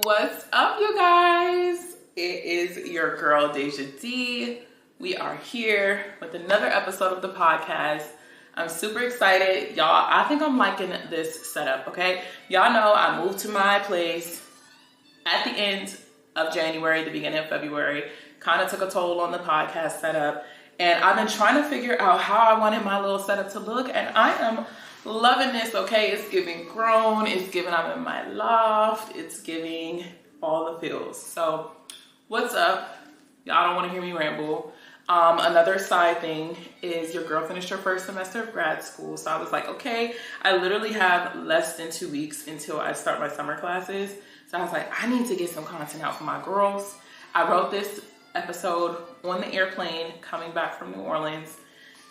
What's up, you guys? It is your girl Deja D. We are here with another episode of the podcast. I'm super excited, y'all. I think I'm liking this setup, okay? Y'all know I moved to my place at the end of January, the beginning of February. Kind of took a toll on the podcast setup. And I've been trying to figure out how I wanted my little setup to look. And I am loving this, okay? It's giving grown. It's giving I'm in my loft. It's giving all the feels. So what's up? Y'all don't want to hear me ramble. Another side thing is your girl finished her first semester of grad school. So I was like, okay, I literally have less than 2 weeks until I start my summer classes. So I was like, I need to get some content out for my girls. I wrote this episode on the airplane coming back from New Orleans.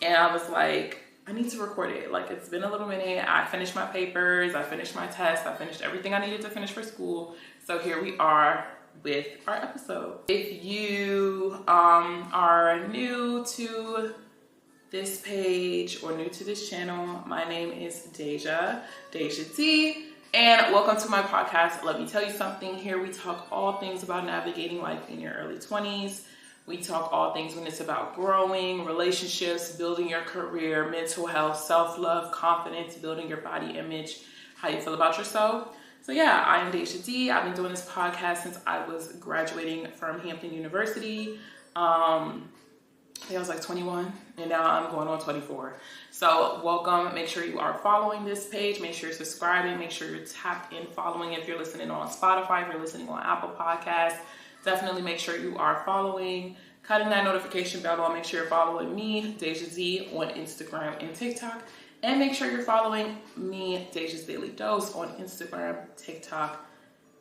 And I was like, I need to record it. Like, it's been a little minute. I finished my papers. I finished my tests. I finished everything I needed to finish for school. So here we are with our episode. If you are new to this page or new to this channel, my name is Deja D, and welcome to my podcast. Let me tell you something. Here we talk all things about navigating life in your early 20s. We talk all things when it's about growing, relationships, building your career, mental health, self-love, confidence, building your body image, how you feel about yourself. So yeah, I am Deja D. I've been doing this podcast since I was graduating from Hampton University. I think I was like 21, and now I'm going on 24. So welcome. Make sure you are following this page. Make sure you're subscribing. Make sure you're tapped in following if you're listening on Spotify, if you're listening on Apple Podcasts. Definitely make sure you are following, cutting that notification bell on. Make sure you're following me, Deja Z, on Instagram and TikTok. And make sure you're following me, Deja's Daily Dose, on Instagram, TikTok,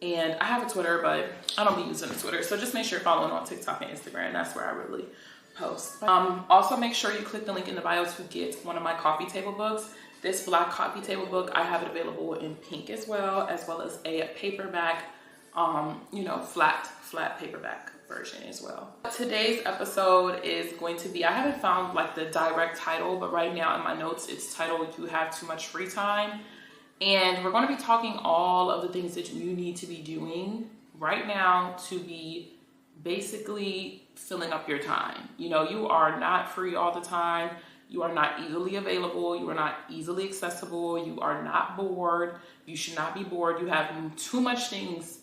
and I have a Twitter, but I don't be using the Twitter. So just make sure you're following on TikTok and Instagram. That's where I really post. Also, make sure you click the link in the bio to get one of my coffee table books. This black coffee table book, I have it available in pink as well as a paperback, flat paperback version as well. Today's episode is going to be, I haven't found like the direct title, but right now in my notes, it's titled, You Have Too Much Free Time. And we're going to be talking all of the things that you need to be doing right now to be basically filling up your time. You know, you are not free all the time. You are not easily available. You are not easily accessible. You are not bored. You should not be bored. You have too much things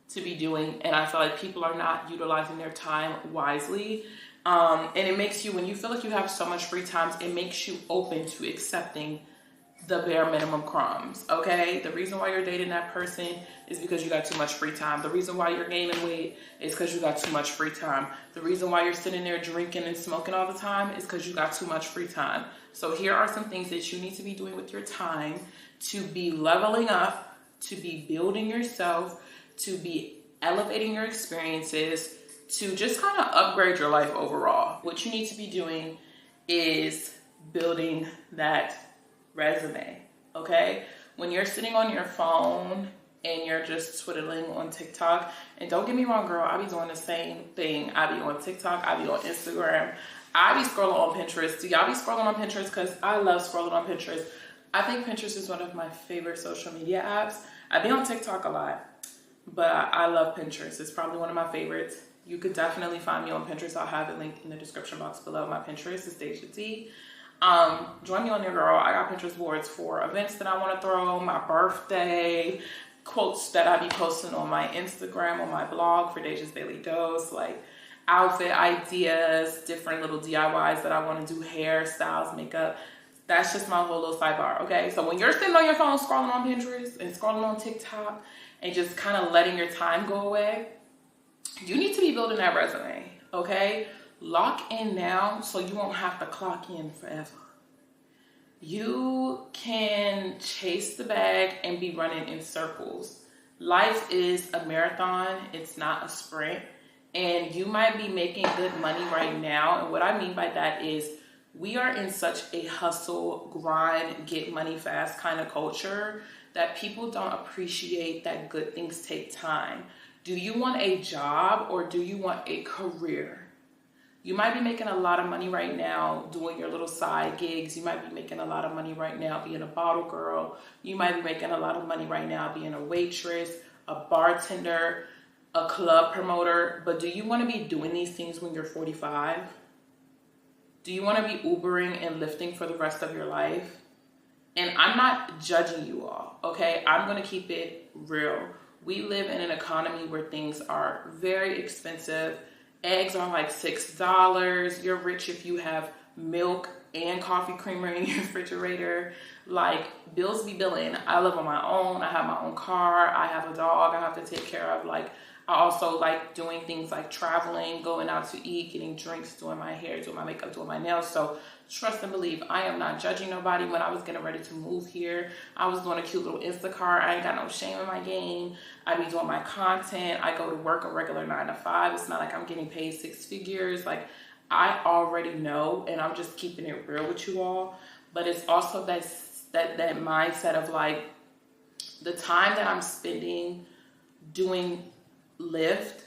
to be doing, and I feel like people are not utilizing their time wisely. And it makes you, when you feel like you have so much free time, it makes you open to accepting the bare minimum crumbs, okay? The reason why you're dating that person is because you got too much free time. The reason why you're gaining weight is because you got too much free time. The reason why you're sitting there drinking and smoking all the time is because you got too much free time. So here are some things that you need to be doing with your time to be leveling up, to be building yourself, to be elevating your experiences, to just kind of upgrade your life overall. What you need to be doing is building that resume, okay? When you're sitting on your phone and you're just twiddling on TikTok, and don't get me wrong, girl, I be doing the same thing. I be on TikTok, I be on Instagram, I be scrolling on Pinterest. Do y'all be scrolling on Pinterest? Because I love scrolling on Pinterest. I think Pinterest is one of my favorite social media apps. I be on TikTok a lot, but I love Pinterest. It's probably one of my favorites. You could definitely find me on Pinterest. I'll have it linked in the description box below. My Pinterest is Deja D. Join me on your girl. I got Pinterest boards for events that I want to throw, my birthday, quotes that I be posting on my Instagram, on my blog for Deja's Daily Dose, like outfit ideas, different little DIYs that I want to do, hair, styles, makeup. That's just my whole little sidebar, okay? So when you're sitting on your phone scrolling on Pinterest and scrolling on TikTok and just kind of letting your time go away, you need to be building that resume, okay? Lock in now so you won't have to clock in forever. You can chase the bag and be running in circles. Life is a marathon. It's not a sprint. And you might be making good money right now. And what I mean by that is we are in such a hustle, grind, get money fast kind of culture that people don't appreciate that good things take time. Do you want a job or do you want a career? You might be making a lot of money right now doing your little side gigs. You might be making a lot of money right now being a bottle girl. You might be making a lot of money right now being a waitress, a bartender, a club promoter, but do you want to be doing these things when you're 45? Do you want to be Ubering and lifting for the rest of your life? And I'm not judging you all, okay? I'm going to keep it real. We live in an economy where things are very expensive. Eggs are like $6. You're rich if you have milk and coffee creamer in your refrigerator. Like, bills be billing. I live on my own. I have my own car. I have a dog I have to take care of. Like, I also like doing things like traveling, going out to eat, getting drinks, doing my hair, doing my makeup, doing my nails. So trust and believe, I am not judging nobody. When I was getting ready to move here, I was doing a cute little Instacart. I ain't got no shame in my game. I be doing my content. I go to work a regular 9 to 5. It's not like I'm getting paid 6 figures. Like, I already know, and I'm just keeping it real with you all. But it's also that mindset of like, the time that I'm spending doing Lyft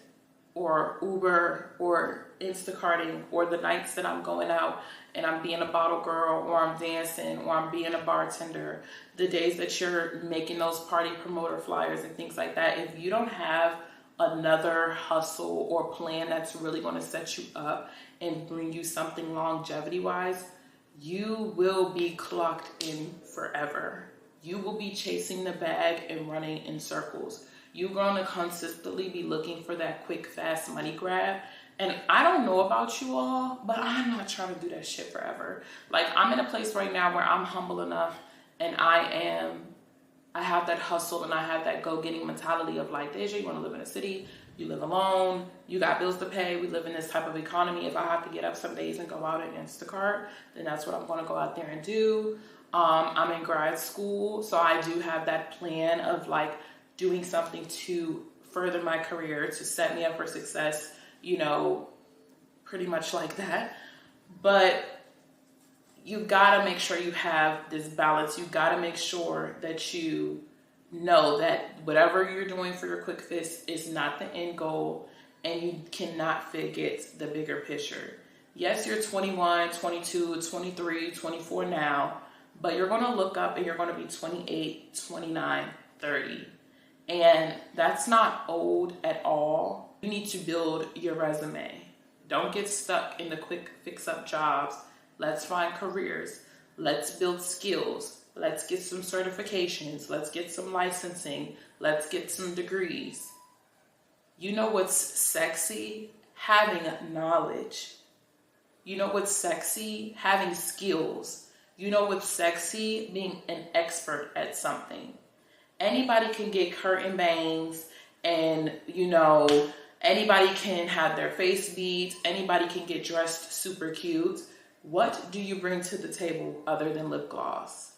or Uber or Instacarting, or the nights that I'm going out and I'm being a bottle girl, or I'm dancing, or I'm being a bartender, the days that you're making those party promoter flyers and things like that, if you don't have another hustle or plan that's really going to set you up and bring you something longevity wise, you will be clocked in forever. You will be chasing the bag and running in circles. You're going to consistently be looking for that quick, fast money grab. And I don't know about you all, but I'm not trying to do that shit forever. Like, I'm in a place right now where I'm humble enough, and I have that hustle and I have that go-getting mentality of like, Deja, you want to live in a city, you live alone, you got bills to pay, we live in this type of economy. If I have to get up some days and go out and Instacart, then that's what I'm going to go out there and do. I'm in grad school, so I do have that plan of like doing something to further my career, to set me up for success, you know, pretty much like that. But you gotta make sure you have this balance. You gotta make sure that you know that whatever you're doing for your quick fix is not the end goal, and you cannot forget the bigger picture. Yes, you're 21, 22, 23, 24 now, but you're gonna look up and you're gonna be 28, 29, 30. And that's not old at all. You need to build your resume. Don't get stuck in the quick fix-up jobs. Let's find careers. Let's build skills. Let's get some certifications. Let's get some licensing. Let's get some degrees. You know what's sexy? Having knowledge. You know what's sexy? Having skills. You know what's sexy? Being an expert at something. Anybody can get curtain bangs, and, you know, anybody can have their face beat. Anybody can get dressed super cute. What do you bring to the table other than lip gloss?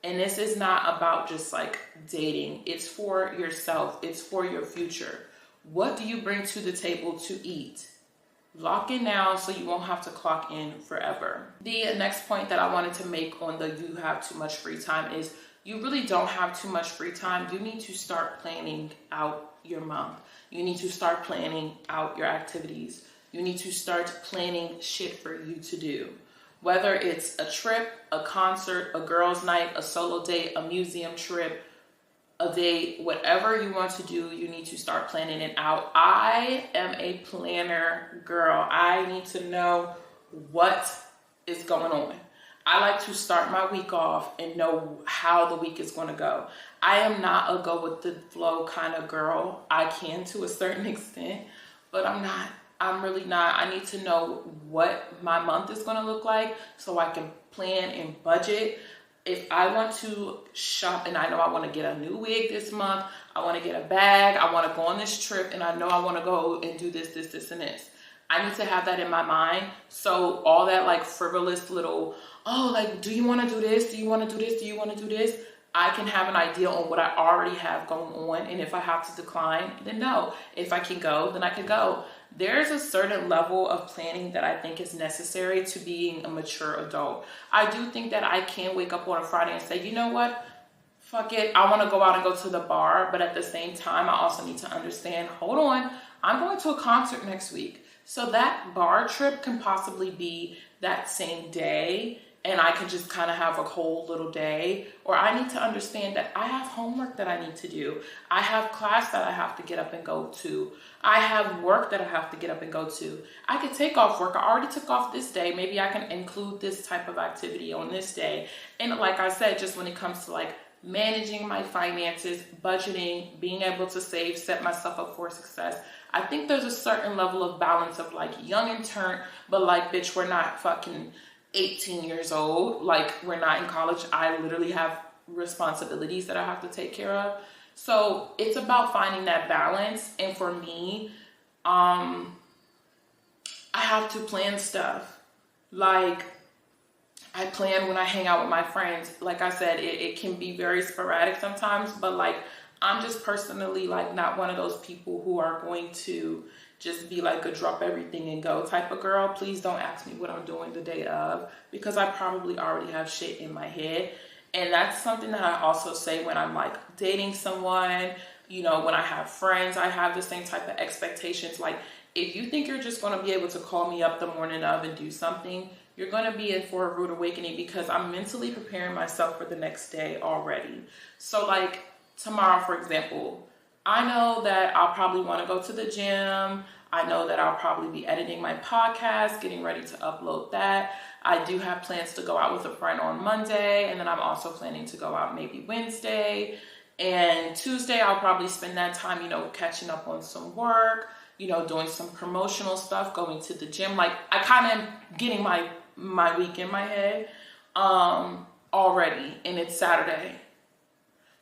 And this is not about just like dating. It's for yourself. It's for your future. What do you bring to the table to eat? Lock in now so you won't have to clock in forever. The next point that I wanted to make on the you have too much free time is you really don't have too much free time. You need to start planning out your month. You need to start planning out your activities. You need to start planning shit for you to do. Whether it's a trip, a concert, a girls' night, a solo date, a museum trip, a date, whatever you want to do, you need to start planning it out. I am a planner girl. I need to know what is going on. I like to start my week off and know how the week is going to go. I am not a go with the flow kind of girl. I can to a certain extent, but I'm not. I'm really not. I need to know what my month is going to look like so I can plan and budget. If I want to shop and I know I want to get a new wig this month, I want to get a bag, I want to go on this trip, and I know I want to go and do this, and this. I need to have that in my mind. So all that like frivolous little, oh, like, do you want to do this? Do you want to do this? Do you want to do this? I can have an idea on what I already have going on. And if I have to decline, then no. If I can go, then I can go. There's a certain level of planning that I think is necessary to being a mature adult. I do think that I can wake up on a Friday and say, you know what? Fuck it. I want to go out and go to the bar. But at the same time, I also need to understand, hold on, I'm going to a concert next week. So that bar trip can possibly be that same day. and I can just kind of have a whole little day. Or I need to understand that I have homework that I need to do. I have class that I have to get up and go to. I have work that I have to get up and go to. I can take off work. I already took off this day. Maybe I can include this type of activity on this day. And like I said, just when it comes to like managing my finances, budgeting, being able to save, set myself up for success, I think there's a certain level of balance of like young and turnt, but like, bitch, we're not fucking 18 years old. Like, we're not in college. I literally have responsibilities that I have to take care of. So it's about finding that balance. And for me, I have to plan stuff. Like, I plan when I hang out with my friends. Like I said, it can be very sporadic sometimes, but like, I'm just personally like not one of those people who are going to just be like a drop everything and go type of girl. Please don't ask me what I'm doing the day of, because I probably already have shit in my head. And that's something that I also say when I'm like dating someone, you know, when I have friends, I have the same type of expectations. Like, if you think you're just going to be able to call me up the morning of and do something, you're going to be in for a rude awakening, because I'm mentally preparing myself for the next day already. So like tomorrow, for example, I know that I'll probably want to go to the gym. I know that I'll probably be editing my podcast, getting ready to upload that. I do have plans to go out with a friend on Monday, and then I'm also planning to go out maybe Wednesday. And Tuesday, I'll probably spend that time, you know, catching up on some work, you know, doing some promotional stuff, going to the gym. Like, I kind of am getting my week in my head already, and it's Saturday.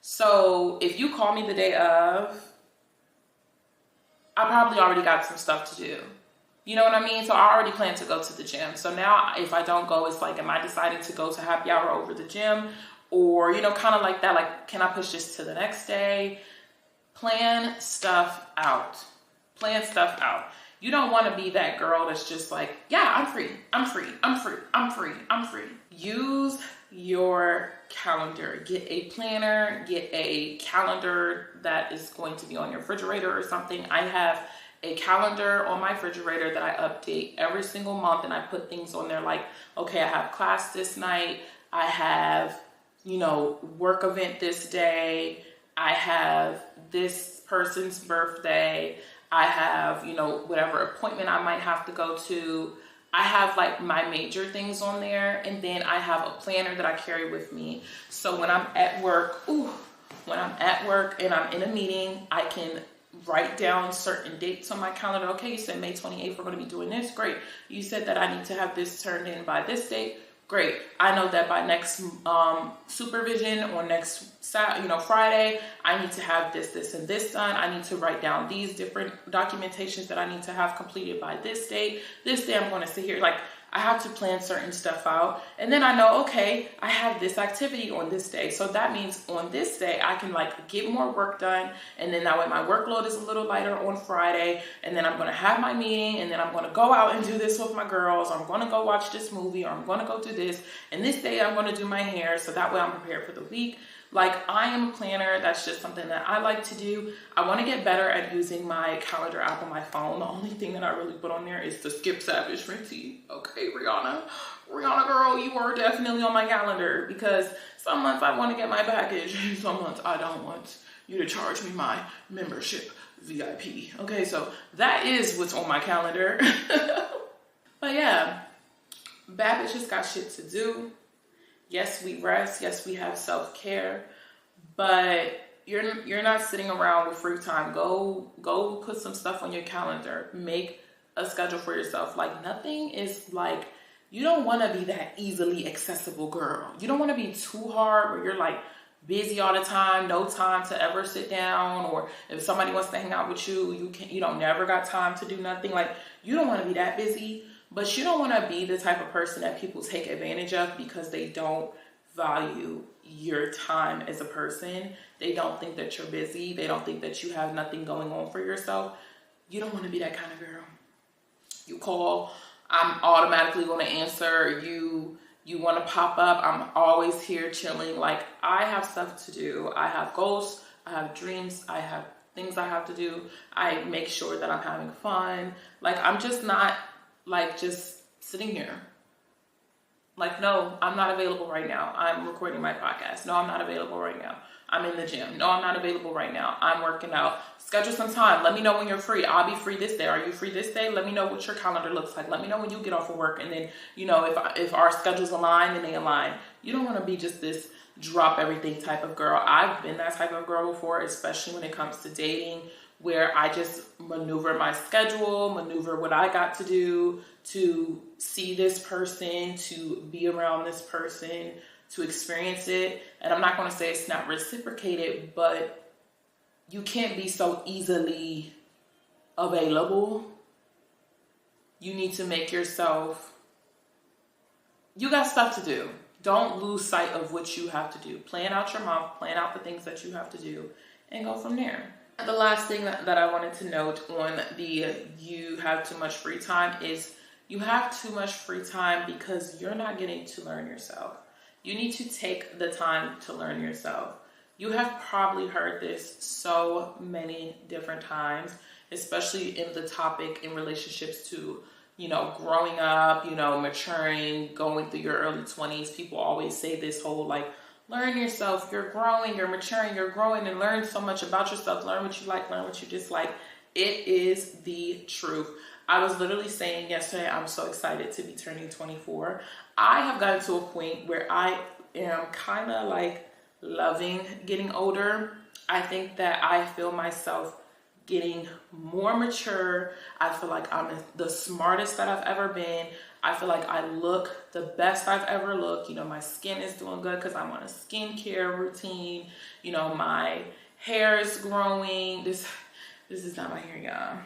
So if you call me the day of, I probably already got some stuff to do. You know what I mean? So I already plan to go to the gym. So now if I don't go, it's like, am I deciding to go to happy hour over the gym? Or, you know, kind of like that. Like, can I push this to the next day? Plan stuff out. Plan stuff out. You don't want to be that girl that's just like, yeah, I'm free. I'm free. I'm free. I'm free. I'm free. Use your calendar. Get a planner. Get a calendar that is going to be on your refrigerator or something. I have a calendar on my refrigerator that I update every single month, and I put things on there like, okay, I have class this night. I have, you know, work event this day. I have this person's birthday. I have, you know, whatever appointment I might have to go to. I have like my major things on there, and then I have a planner that I carry with me. So when I'm at work, when I'm at work and I'm in a meeting, I can write down certain dates on my calendar. Okay, you said May 28th, we're going to be doing this. Great. You said that I need to have this turned in by this date. Great. I know that by next supervision or next Friday, I need to have this, and this done. I need to write down these different documentations that I need to have completed by this date. This day I'm going to sit here. Like, I have to plan certain stuff out. And then I know, okay, I have this activity on this day. So that means on this day, I can like get more work done. And then that way my workload is a little lighter on Friday. And then I'm going to have my meeting. And then I'm going to go out and do this with my girls. Or I'm going to go watch this movie. Or I'm going to go do this. And this day I'm going to do my hair. So that way I'm prepared for the week. Like, I am a planner. That's just something that I like to do. I want to get better at using my calendar app on my phone. The only thing that I really put on there is the Skip Savage Fenty. Okay, Rihanna. Rihanna, girl, you are definitely on my calendar, because some months I want to get my package. Some months I don't want you to charge me my membership VIP. Okay, so that is what's on my calendar. But yeah, bad bitches got shit to do. Yes, we rest. Yes, we have self-care, but you're not sitting around with free time. Go put some stuff on your calendar. Make a schedule for yourself. Like, nothing is like, you don't want to be that easily accessible girl. You don't want to be too hard where you're like busy all the time, no time to ever sit down, or if somebody wants to hang out with you, you don't never got time to do nothing. Like, you don't want to be that busy. But you don't want to be the type of person that people take advantage of because they don't value your time as a person. They don't think that you're busy. They don't think that you have nothing going on for yourself. You don't want to be that kind of girl. You call, I'm automatically going to answer. You want to pop up, I'm always here chilling. Like, I have stuff to do. I have goals. I have dreams. I have things I have to do. I make sure that I'm having fun. Like, I'm just not like just sitting here. Like, no, I'm not available right now. I'm recording my podcast. No, I'm not available right now. I'm in the gym. No, I'm not available right now. I'm working out. Schedule some time. Let me know when you're free. I'll be free this day. Are you free this day? Let me know what your calendar looks like. Let me know when you get off of work. And then, you know, if our schedules align, then they align. You don't want to be just this drop everything type of girl. I've been that type of girl before, especially when it comes to dating, where I just maneuver my schedule, maneuver what I got to do to see this person, to be around this person, to experience it. And I'm not going to say it's not reciprocated, but you can't be so easily available. You need to make yourself, you got stuff to do. Don't lose sight of what you have to do. Plan out your month, plan out the things that you have to do, and go from there. The last thing that I wanted to note on the you have too much free time is you have too much free time because you're not getting to learn yourself. You need to take the time to learn yourself. You have probably heard this so many different times, especially in the topic in relationships to, you know, growing up, you know, maturing, going through your early 20s. People always say this whole like, learn yourself, you're growing, you're maturing, you're growing, and learn so much about yourself. Learn what you like, learn what you dislike. It is the truth. I was literally saying yesterday, I'm so excited to be turning 24. I have gotten to a point where I am kind of like loving getting older. I think that I feel myself getting more mature. I feel like I'm the smartest that I've ever been. I feel like I look the best I've ever looked. You know, my skin is doing good because I'm on a skincare routine. You know, my hair is growing. This is not my hair, y'all.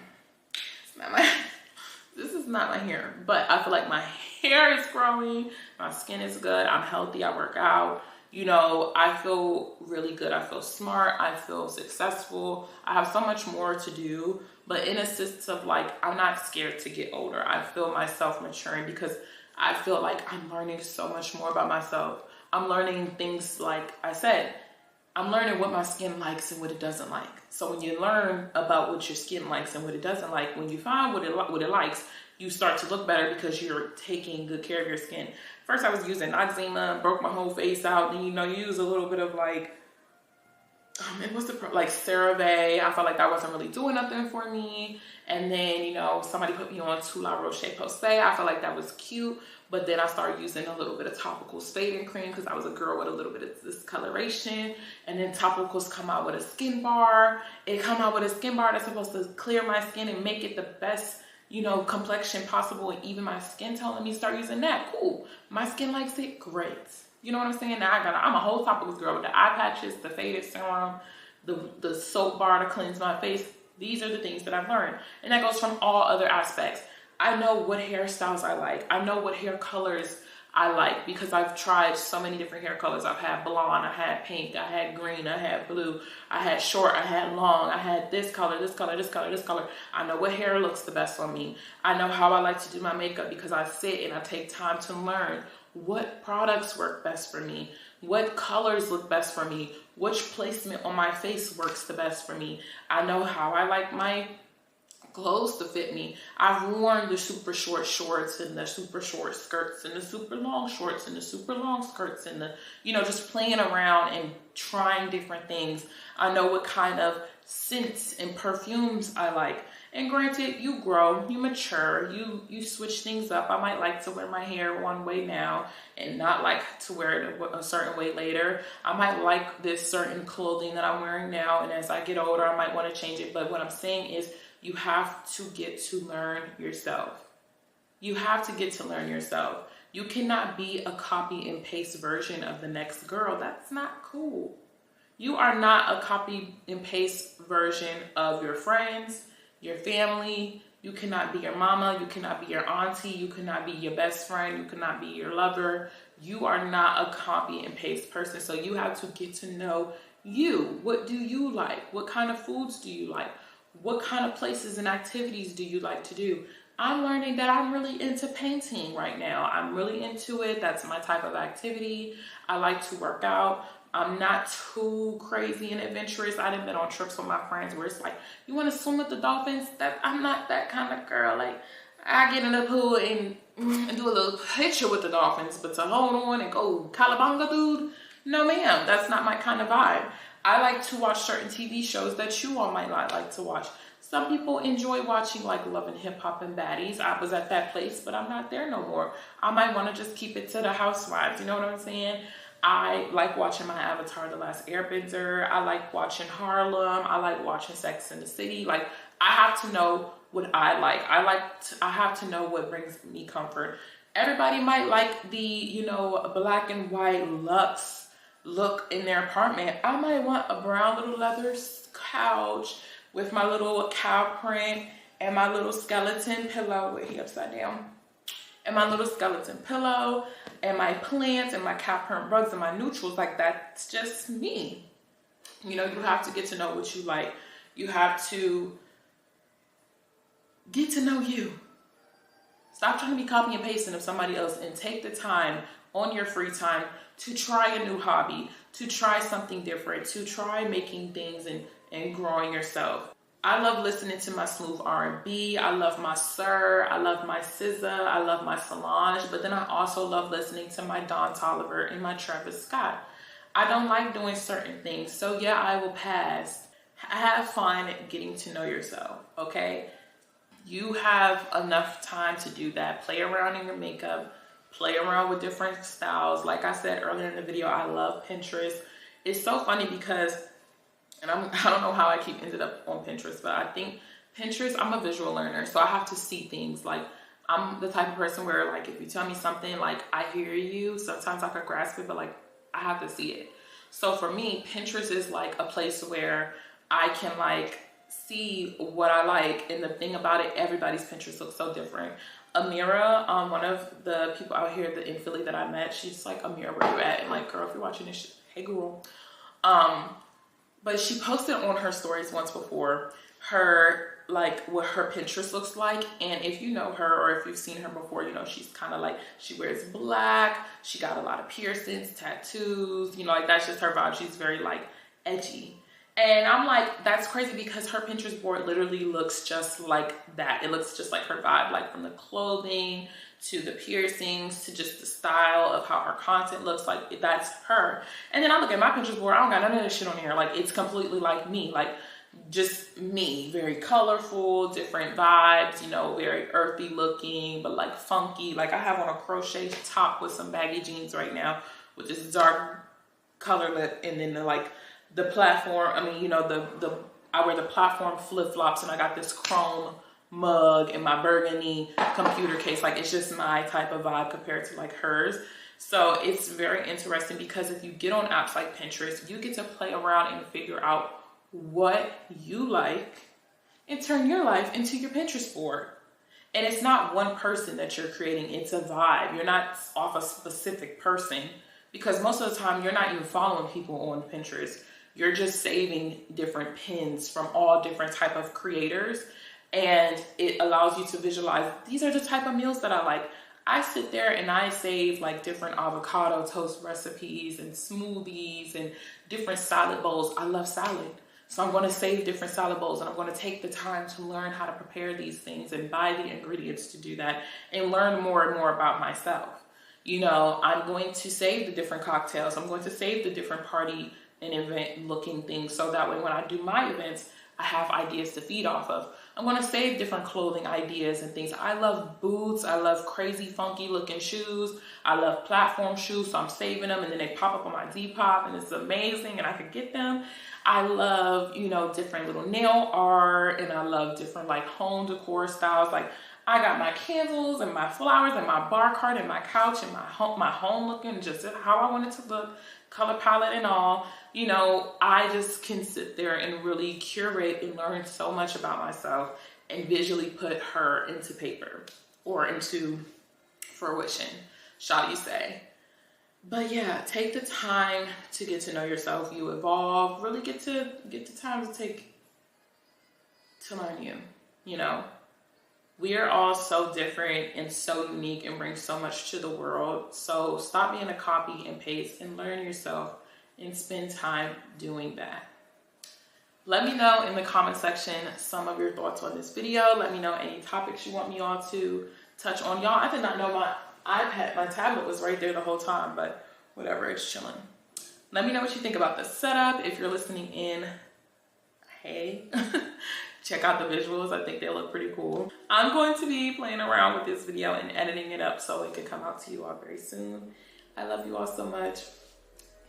This is not my hair, but I feel like my hair is growing. My skin is good. I'm healthy. I work out. You know, I feel really good. I feel smart. I feel successful. I have so much more to do, but in a sense of like, I'm not scared to get older. I feel myself maturing because I feel like I'm learning so much more about myself. I'm learning things, like I said, I'm learning what my skin likes and what it doesn't like. So when you learn about what your skin likes and what it doesn't like, when you find what it likes, you start to look better because you're taking good care of your skin. First, I was using Noxzema, broke my whole face out. And, you know, you use a little bit of like, like CeraVe. I felt like that wasn't really doing nothing for me. And then, you know, somebody put me on Too La Roche-Posay. I felt like that was cute. But then I started using a little bit of topical shaving cream because I was a girl with a little bit of discoloration. And then topicals come out with a skin bar. It come out with a skin bar that's supposed to clear my skin and make it the best, you know, complexion possible, and even my skin tone. Let me start using that. Cool. My skin likes it. Great. You know what I'm saying? Now I'm a whole topicals girl with the eye patches, the faded serum, the soap bar to cleanse my face. These are the things that I've learned. And that goes from all other aspects. I know what hairstyles I like. I know what hair colors I like because I've tried so many different hair colors. I've had blonde, I had pink, I had green, I had blue, I had short, I had long, I had this color, this color, this color, this color. I know what hair looks the best on me. I know how I like to do my makeup because I sit and I take time to learn what products work best for me, what colors look best for me, which placement on my face works the best for me. I know how I like my clothes to fit me. I've worn the super short shorts and the super short skirts and the super long shorts and the super long skirts and the, you know, just playing around and trying different things. I know what kind of scents and perfumes I like. And granted, you grow, you mature, you switch things up. I might like to wear my hair one way now and not like to wear it a certain way later. I might like this certain clothing that I'm wearing now, and as I get older, I might want to change it. But what I'm saying is, you have to get to learn yourself. You have to get to learn yourself. You cannot be a copy and paste version of the next girl. That's not cool. You are not a copy and paste version of your friends, your family. You cannot be your mama. You cannot be your auntie. You cannot be your best friend. You cannot be your lover. You are not a copy and paste person. So you have to get to know you. What do you like? What kind of foods do you like? What kind of places and activities do you like to do? I'm learning that I'm really into painting right now. I'm really into it. That's my type of activity. I like to work out. I'm not too crazy and adventurous. I done been on trips with my friends where it's like, you want to swim with the dolphins? I'm not that kind of girl. Like, I get in the pool and and do a little picture with the dolphins, but to hold on and go calabunga, dude, no ma'am, that's not my kind of vibe. I like to watch certain TV shows that you all might not like to watch. Some people enjoy watching like Love and Hip Hop and Baddies. I was at that place, but I'm not there no more. I might want to just keep it to the Housewives, you know what I'm saying? I like watching my Avatar, The Last Airbender. I like watching Harlem. I like watching Sex and the City. Like, I have to know what I like. I have to know what brings me comfort. Everybody might like the, you know, black and white luxe look in their apartment. I might want a brown little leather couch with my little cow print and my little skeleton pillow. Wait, he upside down. And my little skeleton pillow and my plants and my cow print rugs and my neutrals. Like, that's just me. You know, you have to get to know what you like. You have to get to know you. Stop trying to be copy and pasting of somebody else and take the time on your free time to try a new hobby, to try something different, to try making things and growing yourself. I love listening to my smooth R&B. I love my Sir. I love my SZA. I love my Solange. But then I also love listening to my Don Toliver and my Travis Scott. I don't like doing certain things. So yeah, I will pass. Have fun getting to know yourself, okay? You have enough time to do that. Play around in your makeup. Play around with different styles. Like I said earlier in the video, I love Pinterest. It's so funny because, and I don't know how I ended up on Pinterest, but I think Pinterest, I'm a visual learner, so I have to see things. Like, I'm the type of person where, like, if you tell me something, like, I hear you, sometimes I can grasp it, but like, I have to see it. So for me, Pinterest is like a place where I can like see what I like. And the thing about it, everybody's Pinterest looks so different. Amira, one of the people out here in Philly that I met, she's like, Amira, where you at? And like, girl, if you're watching this shit, hey girl. But she posted on her stories once before her, like, what her Pinterest looks like. And if you know her or if you've seen her before, you know, she's kind of like, she wears black. She got a lot of piercings, tattoos, you know, like, that's just her vibe. She's very like edgy. And I'm like, that's crazy because her Pinterest board literally looks just like that. It looks just like her vibe, like from the clothing to the piercings to just the style of how her content looks like. That's her. And then I look at my Pinterest board, I don't got none of that shit on here. Like, it's completely like me, like just me, very colorful, different vibes, you know, very earthy looking, but like funky. Like, I have on a crochet top with some baggy jeans right now with this dark color lip, and then the platform, I mean, you know, I wear the platform flip-flops, and I got this chrome mug and my burgundy computer case. Like, it's just my type of vibe compared to like hers. So it's very interesting because if you get on apps like Pinterest, you get to play around and figure out what you like and turn your life into your Pinterest board. And it's not one person that you're creating, it's a vibe. You're not off a specific person, because most of the time you're not even following people on Pinterest. You're just saving different pins from all different type of creators, and it allows you to visualize, these are the type of meals that I like. I sit there and I save like different avocado toast recipes and smoothies and different salad bowls. I love salad. So I'm going to save different salad bowls, and I'm going to take the time to learn how to prepare these things and buy the ingredients to do that and learn more and more about myself. You know, I'm going to save the different cocktails. I'm going to save the different party and event looking things, so that way when I do my events, I have ideas to feed off of. I'm going to save different clothing ideas and things. I love boots. I love crazy funky looking shoes. I love platform shoes, so I'm saving them, and then they pop up on my Depop, and it's amazing, and I could get them. I love, you know, different little nail art, and I love different like home decor styles. Like, I got my candles and my flowers and my bar cart and my couch and my home looking just how I want it to look, color palette and all. You know, I just can sit there and really curate and learn so much about myself and visually put her into paper or into fruition, shall you say. But yeah, take the time to get to know yourself. You evolve, really get the time to take to learn you, you know. We are all so different and so unique and bring so much to the world. So stop being a copy and paste and learn yourself and spend time doing that. Let me know in the comment section some of your thoughts on this video. Let me know any topics you want me all to touch on. Y'all, I did not know my tablet was right there the whole time, but whatever, it's chilling. Let me know what you think about the setup. If you're listening in, hey, check out the visuals. I think they look pretty cool. I'm going to be playing around with this video and editing it up so it can come out to you all very soon. I love you all so much.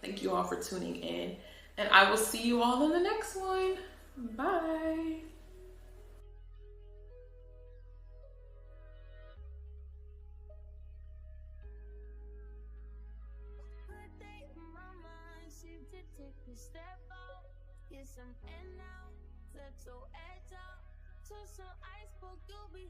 Thank you all for tuning in, and I will see you all in the next one. Bye. Step out, get some air now, set your edge out, to some iceberg, you'll be